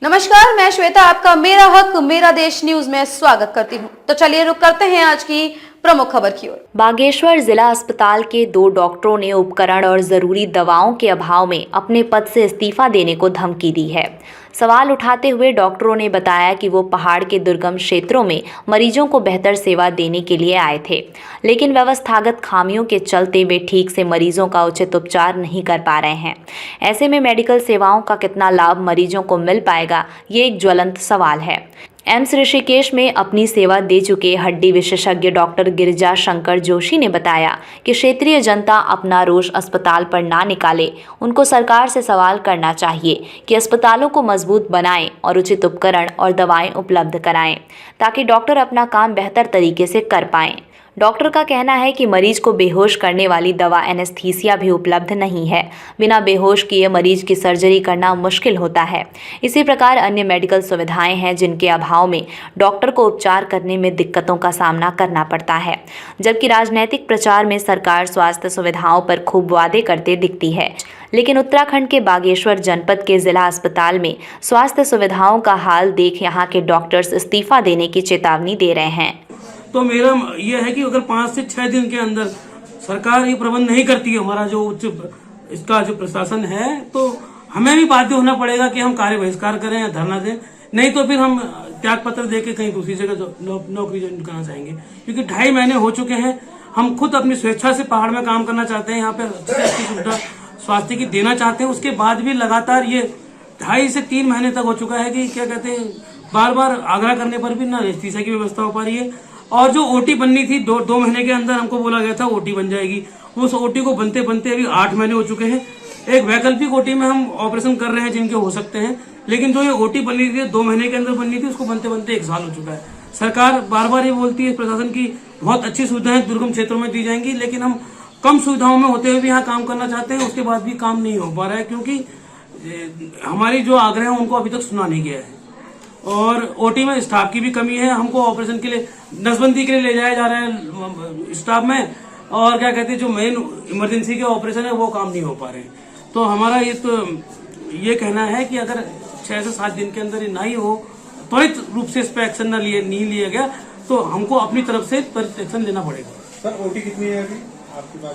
नमस्कार, मैं श्वेता आपका मेरा हक मेरा देश न्यूज में स्वागत करती हूं। तो चलिए रुक करते हैं आज की प्रमुख खबर की ओर। बागेश्वर जिला अस्पताल के 2 डॉक्टरों ने उपकरण और जरूरी दवाओं के अभाव में अपने पद से इस्तीफा देने को धमकी दी है। सवाल उठाते हुए डॉक्टरों ने बताया कि वो पहाड़ के दुर्गम क्षेत्रों में मरीजों को बेहतर सेवा देने के लिए आए थे, लेकिन व्यवस्थागत खामियों के चलते वे ठीक से मरीजों का उचित उपचार नहीं कर पा रहे हैं। ऐसे में मेडिकल सेवाओं का कितना लाभ मरीजों को मिल पाएगा, ये एक ज्वलंत सवाल है। एम्स ऋषिकेश में अपनी सेवा दे चुके हड्डी विशेषज्ञ डॉक्टर गिरिजा शंकर जोशी ने बताया कि क्षेत्रीय जनता अपना रोष अस्पताल पर ना निकाले, उनको सरकार से सवाल करना चाहिए कि अस्पतालों को मजबूत बनाएं और उचित उपकरण और दवाएं उपलब्ध कराएं, ताकि डॉक्टर अपना काम बेहतर तरीके से कर पाएं। डॉक्टर का कहना है कि मरीज को बेहोश करने वाली दवा एनेस्थीसिया भी उपलब्ध नहीं है। बिना बेहोश किए मरीज की सर्जरी करना मुश्किल होता है। इसी प्रकार अन्य मेडिकल सुविधाएं हैं जिनके अभाव में डॉक्टर को उपचार करने में दिक्कतों का सामना करना पड़ता है। जबकि राजनीतिक प्रचार में सरकार स्वास्थ्य सुविधाओं पर खूब वादे करते दिखती है, लेकिन उत्तराखंड के बागेश्वर जनपद के जिला अस्पताल में स्वास्थ्य सुविधाओं का हाल देख यहाँ के डॉक्टर्स इस्तीफा देने की चेतावनी दे रहे हैं। तो मेरा ये है कि अगर 5 से 6 दिन के अंदर सरकार ये प्रबंध नहीं करती है, हमारा जो उच्च इसका जो प्रशासन है, तो हमें भी बाध्य होना पड़ेगा कि हम कार्य बहिष्कार करें या धरना दें, नहीं तो फिर हम त्याग पत्र देके कहीं दूसरी जगह नौकरी करना चाहेंगे। क्योंकि 2.5 महीने हो चुके हैं, हम खुद अपनी स्वेच्छा से पहाड़ में काम करना चाहते हैं, यहाँ पे अच्छी सुविधा स्वास्थ्य की देना चाहते हैं, उसके बाद भी लगातार ये 2.5 से 3 महीने तक हो चुका है कि क्या कहते हैं, बार बार आग्रह करने पर भी ना एनेस्थीसिया की व्यवस्था हो पा रही है। और जो ओटी बननी थी 2 महीने के अंदर हमको बोला गया था ओटी बन जाएगी, उस ओटी को बनते बनते अभी 8 महीने हो चुके हैं। एक वैकल्पिक ओटी में हम ऑपरेशन कर रहे हैं जिनके हो सकते हैं, लेकिन जो ये ओटी बननी थी 2 महीने के अंदर बननी थी, उसको बनते बनते 1 साल हो चुका है। सरकार बार बार ये बोलती है प्रशासन की बहुत अच्छी सुविधाएं दुर्गम क्षेत्रों में दी जाएंगी, लेकिन हम कम सुविधाओं में होते हुए भी यहाँ काम करना चाहते हैं, उसके बाद भी काम नहीं हो पा रहा है, क्योंकि हमारी जो आग्रह है उनको अभी तक सुना नहीं गया है। और ओटी में स्टाफ की भी कमी है, हमको ऑपरेशन के लिए नसबंदी के लिए ले जाया जा रहा है स्टाफ में, और क्या कहते हैं जो मेन इमरजेंसी के ऑपरेशन है वो काम नहीं हो पा रहे हैं। तो हमारा ये कहना है कि अगर 6 से 7 दिन के अंदर ये नहीं हो, त्वरित रूप से इस पर एक्शन नहीं लिया गया, तो हमको अपनी तरफ से त्वरित एक्शन लेना पड़ेगा। सर ओटी कितनी है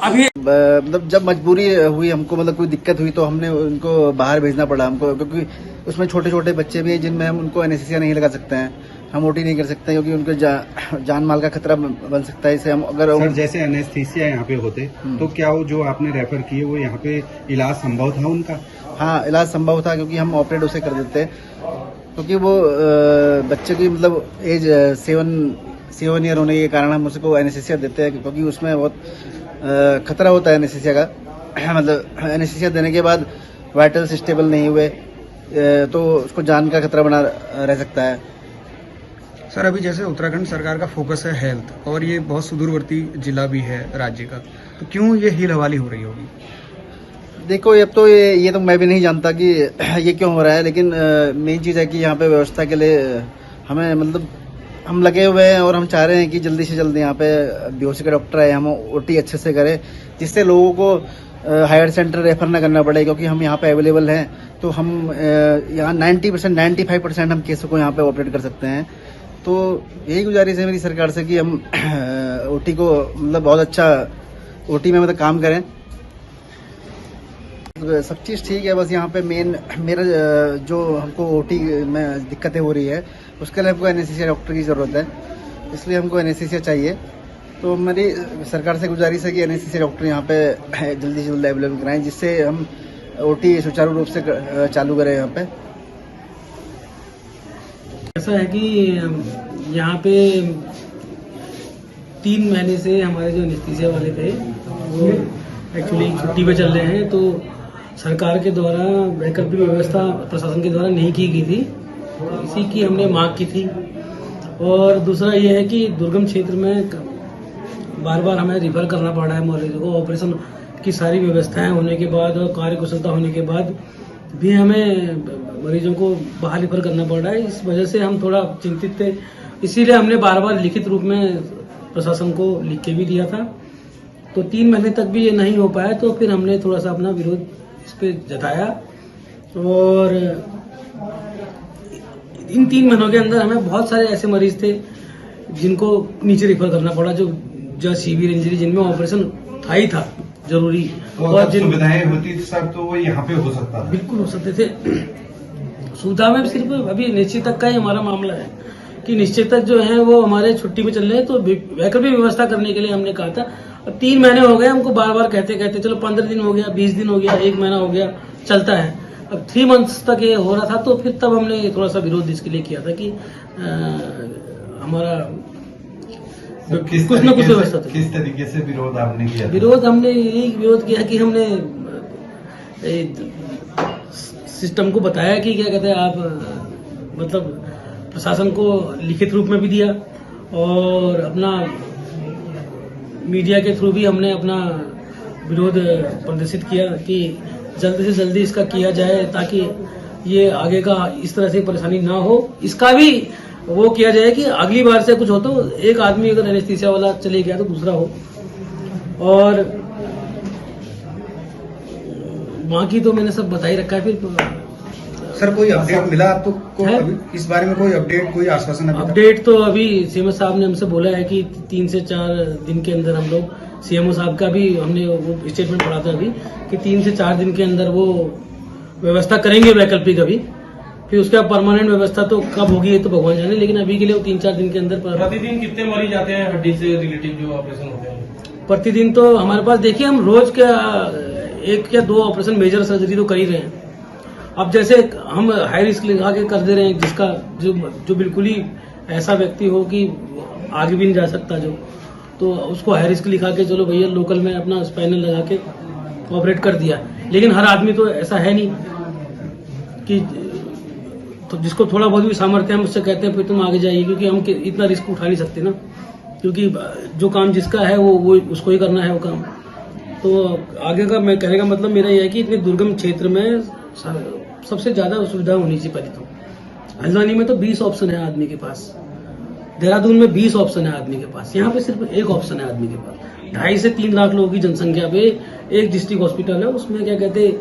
अभी मतलब जब मजबूरी हुई हमको, मतलब कोई दिक्कत हुई तो हमने उनको बाहर भेजना पड़ा हमको, क्योंकि उसमें छोटे छोटे बच्चे भी हैं जिनमें हम उनको एनेस्थीसिया नहीं लगा सकते हैं, हम ओटी नहीं कर सकते क्योंकि उनको जान माल का खतरा बन सकता है। इसे हम अगर सर जैसे एनेस्थीसिया यहाँ पे होते तो क्या वो जो आपने रेफर किए वो यहाँ पे इलाज संभव था उनका? हाँ, इलाज संभव था, क्योंकि हम ऑपरेट उसे कर देते, क्योंकि वो बच्चे की मतलब एज 7 ईयर होने के कारण हम उसको एनेस्थीसिया देते हैं, क्योंकि उसमें बहुत खतरा होता है एनेस्थीसिया का। मतलब एनेस्थीसिया देने के बाद वाइटल्स स्टेबल नहीं हुए तो उसको जान का खतरा बना रह सकता है। सर अभी जैसे उत्तराखंड सरकार का फोकस है हेल्थ, और ये बहुत सुदूरवर्ती जिला भी है राज्य का, तो क्यों ये हील हवाली हो रही होगी? देखो, अब तो ये तो मैं भी नहीं जानता कि ये क्यों हो रहा है, लेकिन मेन चीज़ है कि यहाँ पे व्यवस्था के लिए हमें मतलब हम लगे हुए हैं, और हम चाह रहे हैं कि जल्दी से जल्दी यहाँ पे बेहोशी का डॉक्टर है, हम ओटी अच्छे से करें, जिससे लोगों को हायर सेंटर रेफर ना करना पड़े, क्योंकि हम यहाँ पे अवेलेबल हैं। तो हम यहाँ 90% 95% हम केसों को यहाँ पे ऑपरेट कर सकते हैं। तो यही गुजारिश है मेरी सरकार से कि हम ओटी को मतलब बहुत अच्छा ओटी में मतलब काम करें। सब चीज़ ठीक है, बस यहाँ पे मेरा जो हमको ओटी में दिक्कतें हो रही है उसके लिए हमको एनेस्थीसिया डॉक्टर की ज़रूरत है, इसलिए हमको एनेस्थीसिया चाहिए। तो मेरी सरकार से गुजारिश है कि एनेस्थीसिया डॉक्टर यहाँ पे जल्दी से जल्दी अवेलेबल कराएं, जिससे हम ओटी सुचारू रूप से चालू करें यहाँ पे। ऐसा है कि यहाँ पे 3 महीने से हमारे जो एनेस्थीसिया वाले थे वो एक्चुअली छुट्टी पे चल रहे हैं, तो सरकार के द्वारा वैकल्पिक व्यवस्था प्रशासन के द्वारा नहीं की गई थी, इसी की हमने मांग की थी। और दूसरा ये है कि दुर्गम क्षेत्र में बार बार हमें रिफर करना पड़ रहा है मरीजों को, ऑपरेशन की सारी व्यवस्थाएं होने के बाद और कार्य कुशलता होने के बाद भी हमें मरीजों को बाहर रिफर करना पड़ रहा है। इस वजह से हम थोड़ा चिंतित थे, इसीलिए हमने बार बार लिखित रूप में प्रशासन को लिख के भी दिया था। तो 3 महीने तक भी ये नहीं हो पाया, तो फिर हमने थोड़ा सा अपना विरोध इस पर जताया। और इन 3 महीनों के अंदर हमें बहुत सारे ऐसे मरीज थे जिनको नीचे रिफर करना पड़ा, जो सीवियर इंजरी, जिनमें ऑपरेशन था ही था जरूरी, और जिन सुविधाएं होती थी सर तो वो यहाँ पे हो सकता था। बिल्कुल हो सकते थे। सुविधा में सिर्फ अभी निश्चित तक का ही हमारा मामला है कि निश्चित तक जो है वो हमारे छुट्टी में चल रहे हैं, तो वैकल्पिक व्यवस्था करने के लिए हमने कहा था। अब 3 महीने हो गए हमको बार बार कहते कहते, चलो 15 दिन हो गया, 20 दिन हो गया, 1 महीना हो गया, चलता है। अब 3 मंथ्स तक ये हो रहा था, तो फिर तब हमने थोड़ा सा विरोध इसके लिए किया था कि हमारा तो कुछ न कुछ व्यवस्था था। किस तरीके से विरोध आपने किया? विरोध हमने यही विरोध किया कि हमने सिस्टम को बताया कि क्या कहते हैं आप, मतलब प्रशासन को लिखित रूप में भी दिया और अपना मीडिया के थ्रू भी हमने अपना विरोध प्रदर्शित किया कि जल्दी से जल्दी इसका किया जाए, ताकि ये आगे का इस तरह से परेशानी ना हो। इसका भी वो किया जाए कि अगली बार से कुछ हो तो एक आदमी अगर एनेस्थीसिया वाला चले गया तो दूसरा हो। और बाकी तो मैंने सब बता ही रखा है। फिर सर कोई अपडेट मिला आपको को अभी इस बारे में? कोई अपडेट, कोई आश्वासन? अपडेट तो अभी सीएमओ साहब ने हमसे बोला है कि 3 से 4 दिन के अंदर हम लोग, सीएमओ साहब का भी हमने वो स्टेटमेंट पढ़ा था अभी कि 3 से 4 दिन के अंदर वो व्यवस्था करेंगे वैकल्पिक। अभी फिर उसके बाद परमानेंट व्यवस्था तो कब होगी ये तो भगवान जाने, लेकिन अभी के लिए वो 3-4 दिन के अंदर। प्रतिदिन कितने मरीज आते हैं हड्डी से रिलेटिव जो ऑपरेशन होते हैं? प्रतिदिन तो हमारे पास देखिए, हम रोज का 1 या 2 ऑपरेशन मेजर सर्जरी तो कर ही रहे हैं। अब जैसे हम हाई रिस्क लगा के कर दे रहे हैं, जिसका जो बिल्कुल ही ऐसा व्यक्ति हो कि आगे भी नहीं जा सकता, जो तो उसको हाई रिस्क लिखा के चलो भैया लोकल में अपना स्पाइनल लगा के ऑपरेट कर दिया। लेकिन हर आदमी तो ऐसा है नहीं कि, तो जिसको थोड़ा बहुत भी सामर्थ्य है हम उससे कहते हैं फिर तुम आगे जाइए, क्योंकि हम इतना रिस्क उठा नहीं सकते ना, क्योंकि जो काम जिसका है वो उसको ही करना है वो काम। तो आगे का मैं कहने का मतलब मेरा यह है कि इतने दुर्गम क्षेत्र में सबसे ज्यादा सुविधा होनी चाहिए। पहले तो हल्द्वानी में तो 20 ऑप्शन है आदमी के पास, देहरादून में 20 ऑप्शन है आदमी के पास, यहाँ पे सिर्फ 1 ऑप्शन है आदमी के पास। 2.5 से 3 लाख लोगों की जनसंख्या पे एक डिस्ट्रिक्ट हॉस्पिटल है, उसमें क्या कहते हैं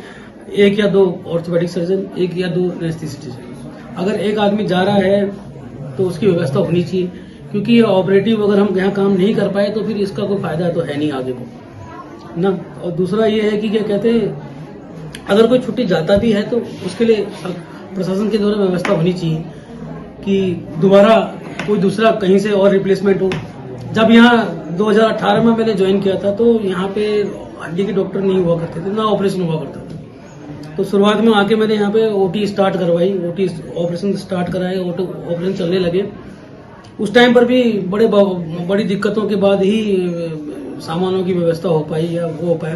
1 या 2 ऑर्थोपेडिक सर्जन, 1 या 2 एनेस्थीसिस्ट। अगर एक आदमी जा रहा है तो उसकी व्यवस्था होनी चाहिए, क्योंकि ऑपरेटिव अगर हम यहाँ काम नहीं कर पाए तो फिर इसका कोई फायदा तो है नहीं आगे को ना। और दूसरा ये है कि क्या कहते हैं, अगर कोई छुट्टी जाता भी है तो उसके लिए प्रशासन के द्वारा व्यवस्था होनी चाहिए कि दोबारा कोई दूसरा कहीं से और रिप्लेसमेंट हो। जब यहाँ 2018 में मैंने ज्वाइन किया था तो यहाँ पे हड्डी के डॉक्टर नहीं हुआ करते थे, ना ऑपरेशन हुआ करता था। तो शुरुआत में आके मैंने यहाँ पे ओटी स्टार्ट करवाई, ओटी ऑपरेशन स्टार्ट कराए, ऑपरेशन चलने लगे। उस टाइम पर भी बड़ी दिक्कतों के बाद ही सामानों की व्यवस्था हो पाई या वो हो पाया।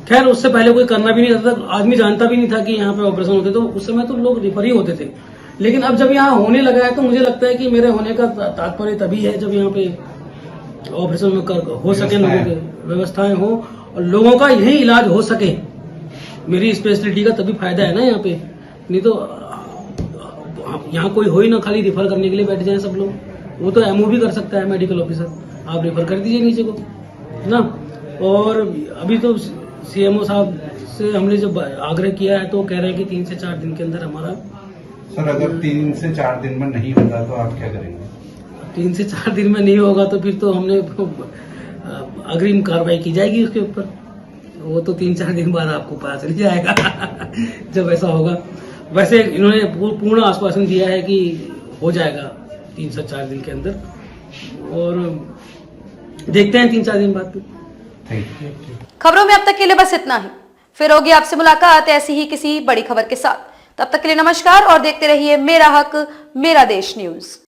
खैर उससे पहले कोई करना भी नहीं चाहता था, आदमी जानता भी नहीं था कि यहाँ पे ऑपरेशन होते, तो उस समय तो लोग रिफर ही होते थे। लेकिन अब जब यहाँ होने लगा है तो मुझे लगता है कि मेरे होने का तात्पर्य तभी है जब यहाँ पे ऑपरेशन में हो सके, लोगों की व्यवस्थाएं हो और लोगों का यही इलाज हो सके। मेरी स्पेशलिटी का तभी फायदा है ना यहाँ पे, नहीं तो यहाँ कोई हो ही ना, खाली रिफर करने के लिए बैठ जाए सब लोग। वो तो एमओ भी कर सकता है मेडिकल ऑफिसर, आप रिफर कर दीजिए नीचे को ना। और अभी तो सीएमओ साहब से हमने जब आग्रह किया है तो कह रहे हैं कि 3 से 4 दिन के अंदर हमारा। सर अगर 3 से 4 दिन में नहीं होता तो आप क्या करेंगे? 3 से 4 दिन में नहीं होगा तो फिर तो हमने अग्रिम कार्रवाई की जाएगी उसके ऊपर। वो तो 3-4 दिन बाद आपको पता चल जाएगा जब ऐसा होगा। वैसे इन्होंने पूर्ण आश्वासन दिया है कि हो जाएगा 3 से 4 दिन के अंदर, और देखते हैं 3-4 दिन बाद। Thank you. खबरों में अब तक के लिए बस इतना ही। फिर होगी आपसे मुलाकात ऐसी ही किसी बड़ी खबर के साथ। तब तक के लिए नमस्कार और देखते रहिए मेरा हक मेरा देश न्यूज।